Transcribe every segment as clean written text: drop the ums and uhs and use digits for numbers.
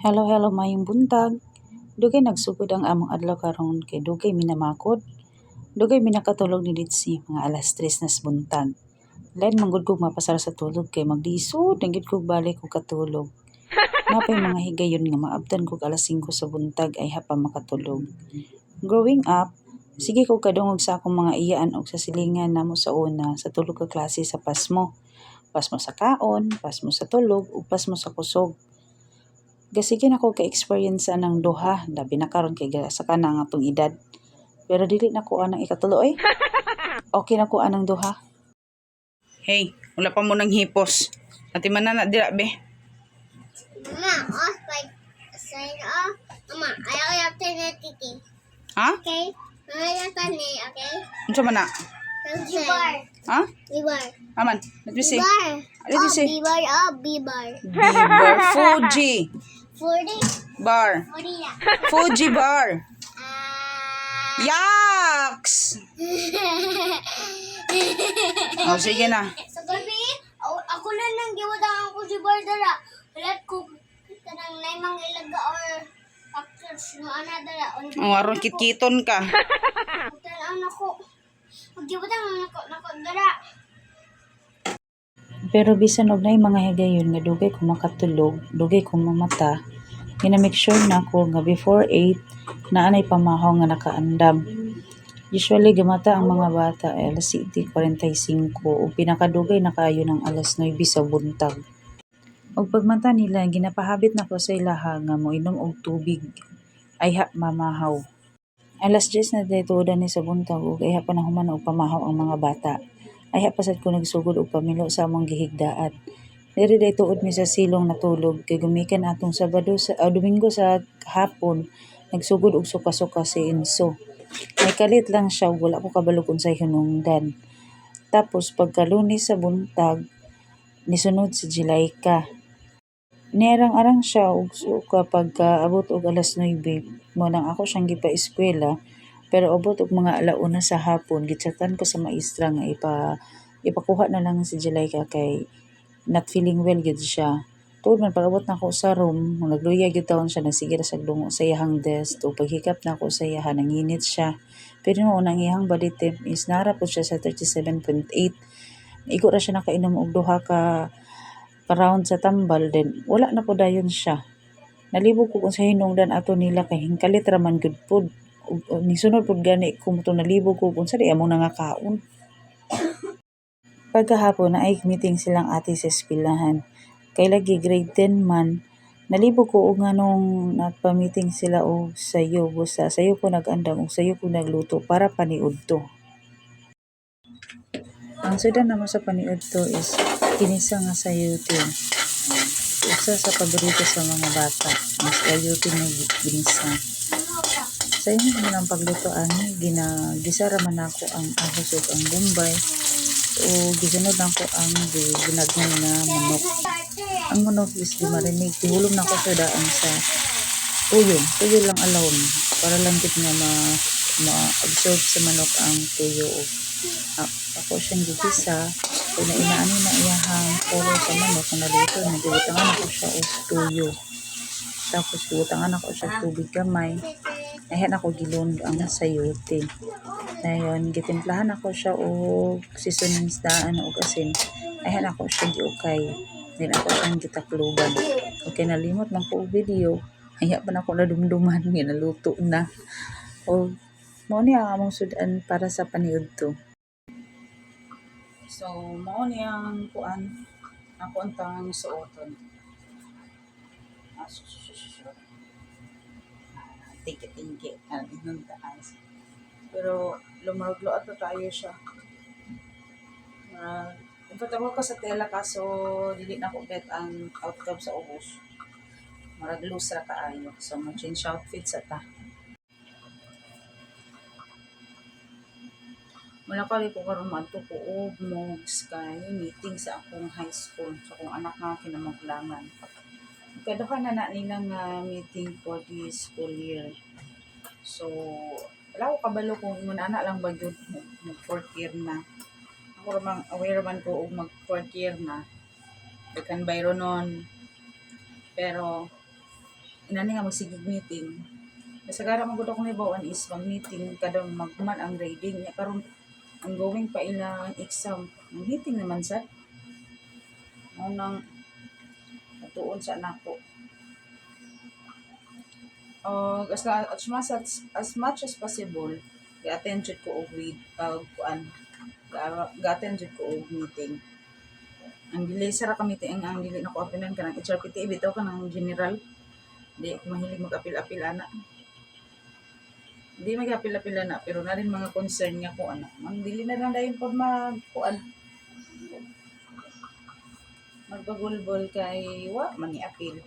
Hello, hello, mayong buntag. Dugay nagsugod ang among adlaw karon kay dugay minamakod. Dugay minakatulog ni Litsi mga alas 3 nas buntag. Lain manggod kog mapasar sa tulog kay maglisod na gid kog balik kog katulog. Napay mga higayon nga maabtan kog alas 5 sa buntag ay hapa makatulog. Growing up, sige kog kadungog sa akong mga iyaan og sa silingan namo sa una sa tulo ka klase sa pasmo. Pasmo sa kaon, pasmo sa tulog, ug pasmo sa kusog. Gasige na ko ka-experience ng duha, labi na karon kay sa kanang atong edad. Pero dili na ko anang ikatulo eh. Okay na ko anang duha. Hey, wala pa mo nang hipos. Ati man na dira be. Mama, off like sign off. Mama, I have to get titi. Ha? Okay? I have to okay? Unsa man na? B-bar. Ha? B-bar. Aman, let me see. B-bar. Let me see. B-bar. Oh, B-bar. Bar Fuji 40. bar. 40 na. Fuji bar. Ah. Yaks! Oh, sige na. Sa gabi, ako na nang giwadaan ko si Bardara. Halat ko kanang naimang ilaga or actors no ana dara. Oh, aron kitkiton ka. Tanaw nako. Giwadaan nako dara. Pero bisan og nay mga higayon nga dugay ko makatulog, dugay ko mamata, gina-make sure na ko nga before 8 naanay pamahaw nga nakaandam. Usually gamata ang mga bata ay alas 7:45 ug pinakadugay na kaayo ng alas 9 sa buntag. Og pagmata nila ginapahabit na ko sa ilaha nga moinom og tubig ay mamahaw. Alas 10 na daytodan ni sa buntag ug ay pa na human og pamahaw ang mga bata. Ay pasad ko nagsugod og pamilo sa among gihigdaan. Diri day tuod mi sa silong natulog kay gumikan atong Sabado sa Domingo sa hapon nagsugod og suka-suka si Enzo. May kalit lang siya wala ko kabalog unsay hinungdan. Tapos pagka Lunes sa buntag nisunod si Jilaika. Nierang-arang siya og suka pagka abot og alas 9 mo nang ako siyang gipa-eskwela. Pero abot og mga alauna sa hapon, gitsatan ko sa maestra nga ipakuha na lang si Jilaika kay not feeling well gid siya. Tuod man pag-abot na ko sa room, nagluya gyud taon siya, nagsige ra sa dungo sa iyang desk. O paghikap na ko sa iyahan, nanginit siya. Pero noon ang iyang body temp is nara po siya sa 37.8. Igo ra siya nakainom og duha ka round sa tambal, then wala na po dayon siya. Nalibog ko kung sa hinungdan ato nila kay hingkalit ra man gud pod. Nisunod pod gani kung to nalibog ko kung sa di among nangakaon. Pagkahapon na ay meeting silang ate sa eskwelahan. Kay lagi grade 10 man, nalibog ko og nganong nagpa-meeting sila og sayo. Busa sayo ko nag-andam og sayo ko nagluto para paniud to. Ang sudan naman sa paniud to is kinisa nga sayote. Isa sa paborito sa mga bata, ang sayote na ginisa. Sa inyo naman ang pagluto ani, gisara man ako ang ahos ug ang bombay o gisunod lang ko ang ginagmay na manok. Ang manok is di marinig, ihulog na ko sa daan sa tuyo lang alone para lang gid nga ma-absorb sa manok ang tuyo. Ako siyang gigisa, kung inaani na iyahang puro sa manok na naluto, nagibutangan ako siya og tuyo. Tapos gibutangan ako siya tubig gamay. Ayan ako gilund ang sayote. Ngayon, gitimplahan ako siya og seasoning daan og asin. Ayan ako siya giukay. Then ako siyang gitakluban. Okay, nalimot man ko og video. Ayan pa na ako nadumduman. Ginaluto na. O, mao ni ang among sudan para sa paniud to. So, mao ni ang kuan. Ako ang tangang suoton. Tingke-tingke ng taas. Pero lumaruglo ato tayo siya. Comfortable ko sa tela kaso dili na ko bet ang outcome sa ubos. Marag loose ra kaayo. So mag-change outfit sa ta. Wala ka rin ko karon madto ko og kay meeting sa akong high school sa akong anak nga kinamaglangan. Kaduha na nila nga meeting for this school year. So, wala ko kabalo kung ingon ana lang ba yun mag fourth year na. Ako ramang aware man ko og mag fourth year na. Dakan bayro nun. Pero, inani nga magsigig meeting. Kasagara man gud ako nibawaan is mag-meeting kada magman ang grading niya karon ongoing pa ilang exam. Ang meeting naman sa unang natuon sa nako. As much as possible, ga-attend jud ko og ga-attend jud ko og meeting. Ang dili sa ka meeting ang dili na ko apilan kanang HRPT bitaw ka ng general. Di ako mahilig mag-apil-apil ana. Hindi mag-apil-apil ana pero na rin mga concern nga ko ana. Ang dili na lang dayon pag magbagulbol kay wa man apil.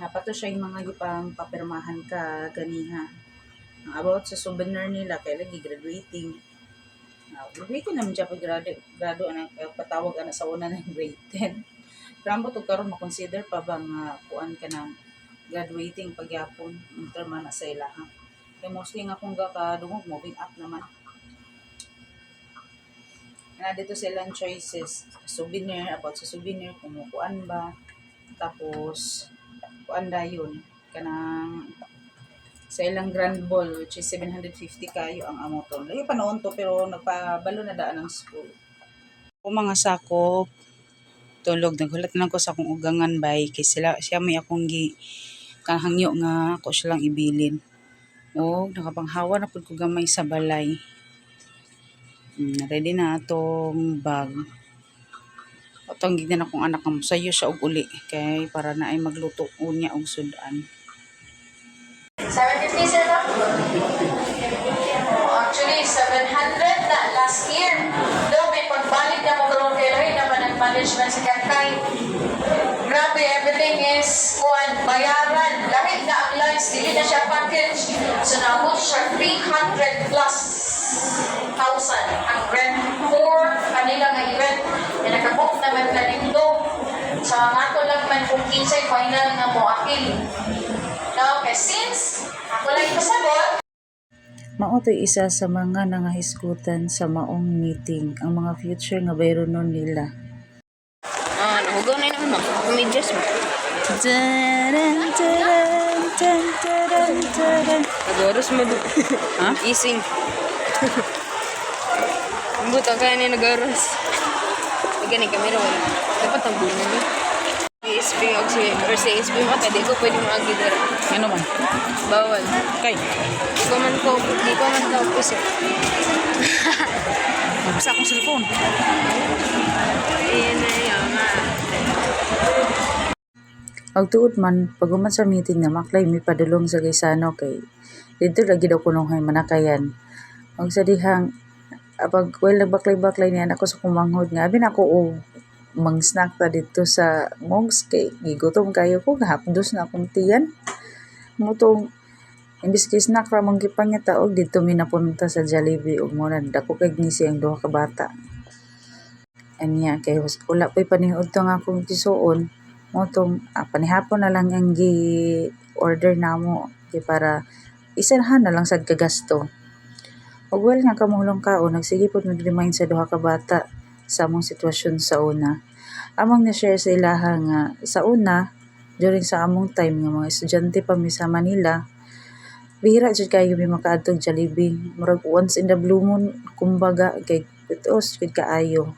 Napato siya yung mga gipang papirmahan ka ganiha. About sa souvenir nila kay lagi graduating. Graduating naman siya pag grado anang patawag ana sa una ng grade 10. Rambo to karon makonsider pa ba nga kuan ka ng graduating pagyapon interma na sa ilaha. Kaya mostly nga kung kadungog moving up naman. Na dito silang choices, souvenir, about sa souvenir, kung kuan ba, tapos kuan dayon kanang sa ilang grand ball which is 750 kayo ang amoton. Layo pa noon to pero nagpabalo na daan ng school. Kung mga sakop tulog naghulat na ko sa akong ugangan bay kay siya may akong kahangyo nga ako silang ibilin. O nakapanghawa na pud ko gamay sa balay. Ready na atong bag. Atong gignan akong anak nga sayo siya og uli kay para na ay magluto unya og sudan. 750 sir ba? Actually, 700 na last year. Though may pagbalik na mo karoon kay Loy naman ang management sa Kakay. Grabe, everything is bayaran. Lahit na ang lunch, dili na siya package. So naabot siya 300 plus thousand ang rent for kanila nga event. Na nakabook naman na dito. Sa ato lang man kung kinsay final nga mo akil. Now, since ako lang ipasabot, Mao to'y isa sa mga nangahisgutan sa maong meeting ang mga future nga bayronon nila. nahugaw na naman mo. Kumidyas mo. Taran, taran, taran, taran, taran. Nag-oras mo doon. Ha? Ising. Buta kaya niya nag-oras. Gani kamera wala. Dapat ang bulan niya. ASP ako or sa ASP mo ka, di ko pwede maagi dara. Ano man? Bawal. Kay, Di ko man ka puso. mabasa akong cellphone. Ayan na yan. Pagtuod man, pag sa meeting na maklay may padulong sa gaysano kay dito lagi daw kunong hay manakayan. Ang sa dihang pag nagbaklay-baklay niya ako sa kumanghod nga abi na ako mang snack ta dito sa Mogs kay gigutom kayo ko hapdos na akong tiyan. Mutong imbis kay snack ra mong gipangita og dito mi napunta sa Jollibee ug mo na dako kay ngisi ang duha ka bata. Anya kay wala pay panihud to nga akong tisuon. Motong panihapon na lang ang gi-order namo kay para isahan na lang sad ka gasto. Ug well nga kamulong kaon nagsige pod mag-remind sa duha ka bata sa among sitwasyon sa una. Among na-share sa ilaha nga sa una during sa among time nga mga estudyante pa mi sa Manila, bihira jud kayo mi makaadtog Jollibee. Murag once in the blue moon kumbaga kay pitos jud kaayo.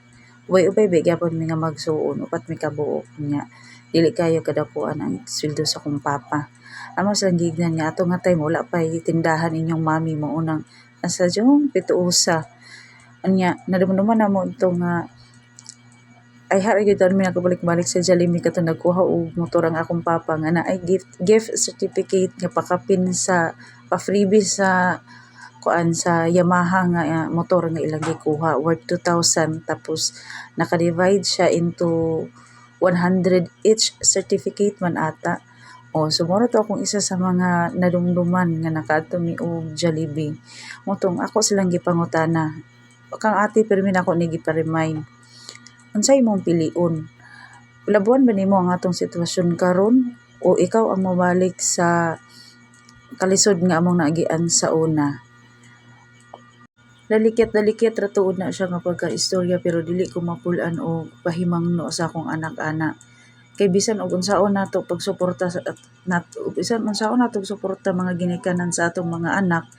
Ubay-ubay gyapon mi nga magsuon upat mi kabuok nya. Dili kayo kadapuan ang sweldo sa kong papa. Amo sa gignan nga ato nga time wala pa tindahan inyong mami mo unang asa jung pituusa. Anya nadumduman na mo ito nga ay hari gyud mi nakabalik-balik sa Jollibee kato nagkuha og motor ang akong papa nga na ay gift certificate nga pakapin sa pa-freebie sa kuan sa Yamaha nga motor nga ilang gikuha worth 2,000 tapos naka-divide siya into 100 each certificate man ata. O, sumuro to akong isa sa mga nadumduman nga nakaadto mi og Jollibee. Mutong ako silang gipangutana. Kang ate pero min ako ni gipa-remind. Unsay imong piliun? Labuan ba nimo ang atong sitwasyon karon o ikaw ang mabalik sa kalisod nga among naagian sa una? Dalikit ra tuod na siya nga pagka-istorya pero dili ko mapulan o pahimangno sa akong anak-anak. Kay bisan og unsaon nato pagsuporta sa bisan unsaon nato suporta mga ginikanan sa atong mga anak,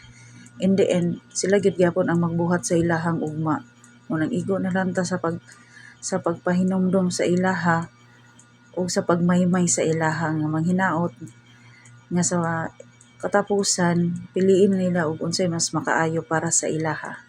in the end sila gid gyapon ang magbuhat sa ilahang ugma. Munang igo na lang ta sa pagpahinumdum sa ilaha o sa pagmaymay sa ilaha nga manghinaot nga sa katapusan piliin nila og unsay mas makaayo para sa ilaha.